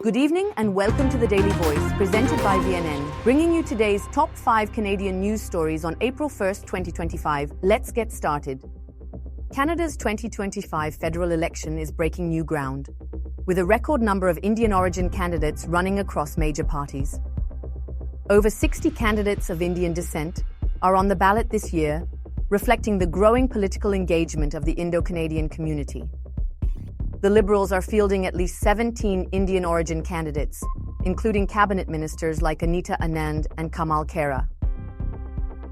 Good evening and welcome to the Daily Voice, presented by VNN, bringing you today's top 5 Canadian news stories on April 1st, 2025. Let's get started. Canada's 2025 federal election is breaking new ground, with a record number of Indian origin candidates running across major parties. Over 60 candidates of Indian descent are on the ballot this year, reflecting the growing political engagement of the Indo-Canadian community. The Liberals are fielding at least 17 Indian origin candidates, including cabinet ministers like Anita Anand and Kamal Khera.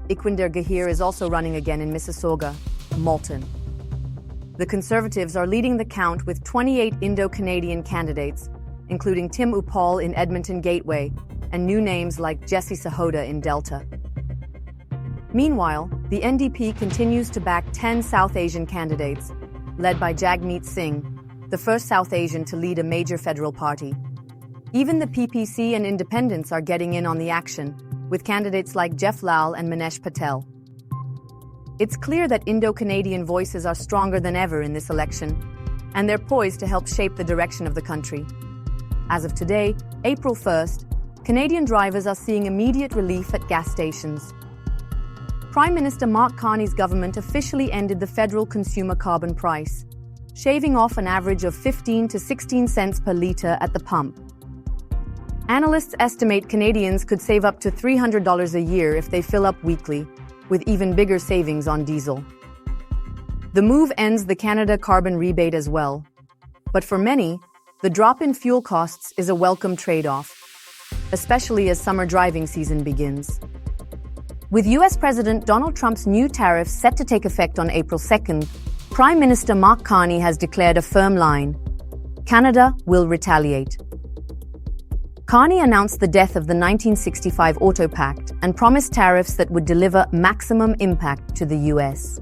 Iquinder Gahir is also running again in Mississauga, Malton. The Conservatives are leading the count with 28 Indo-Canadian candidates, including Tim Upal in Edmonton Gateway and new names like Jesse Sahoda in Delta. Meanwhile, the NDP continues to back 10 South Asian candidates, led by Jagmeet Singh, the first South Asian to lead a major federal party. Even the PPC and independents are getting in on the action, with candidates like Jeff Lal and Manesh Patel. It's clear that Indo-Canadian voices are stronger than ever in this election, and they're poised to help shape the direction of the country. As of today, April 1st, Canadian drivers are seeing immediate relief at gas stations. Prime Minister Mark Carney's government officially ended the federal consumer carbon price, shaving off an average of 15 to 16 cents per litre at the pump. Analysts estimate Canadians could save up to $300 a year if they fill up weekly, with even bigger savings on diesel. The move ends the Canada carbon rebate as well. But for many, the drop in fuel costs is a welcome trade-off, especially as summer driving season begins. With US President Donald Trump's new tariffs set to take effect on April 2nd, Prime Minister Mark Carney has declared a firm line: Canada will retaliate. Carney announced the death of the 1965 Auto Pact and promised tariffs that would deliver maximum impact to the US.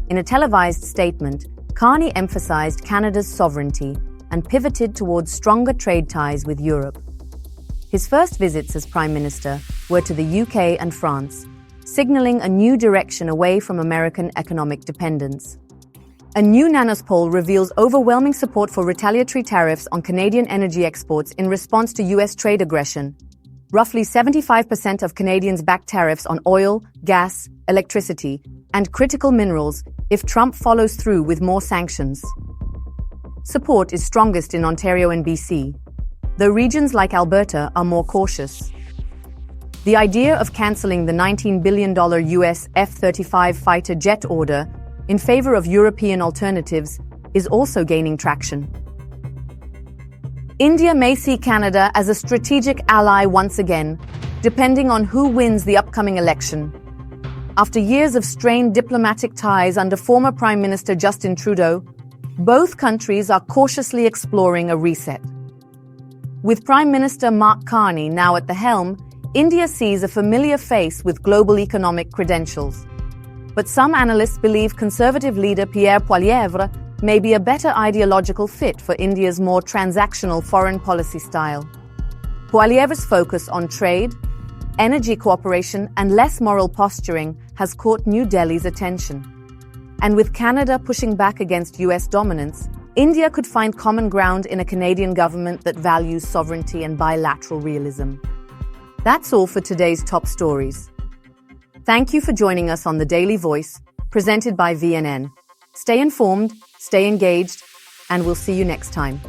In a televised statement, Carney emphasized Canada's sovereignty and pivoted towards stronger trade ties with Europe. His first visits as Prime Minister were to the UK and France, signaling a new direction away from American economic dependence. A new Nanos poll reveals overwhelming support for retaliatory tariffs on Canadian energy exports in response to US trade aggression. Roughly 75% of Canadians back tariffs on oil, gas, electricity, and critical minerals if Trump follows through with more sanctions. Support is strongest in Ontario and BC, though regions like Alberta are more cautious. The idea of cancelling the $19 billion US F-35 fighter jet order in favor of European alternatives is also gaining traction. India may see Canada as a strategic ally once again, depending on who wins the upcoming election. After years of strained diplomatic ties under former Prime Minister Justin Trudeau, both countries are cautiously exploring a reset. With Prime Minister Mark Carney now at the helm, India sees a familiar face with global economic credentials. But some analysts believe Conservative leader Pierre Poilievre may be a better ideological fit for India's more transactional foreign policy style. Poilievre's focus on trade, energy cooperation, and less moral posturing has caught New Delhi's attention. And with Canada pushing back against US dominance, India could find common ground in a Canadian government that values sovereignty and bilateral realism. That's all for today's top stories. Thank you for joining us on the Daily Voice, presented by VNN. Stay informed, stay engaged, and we'll see you next time.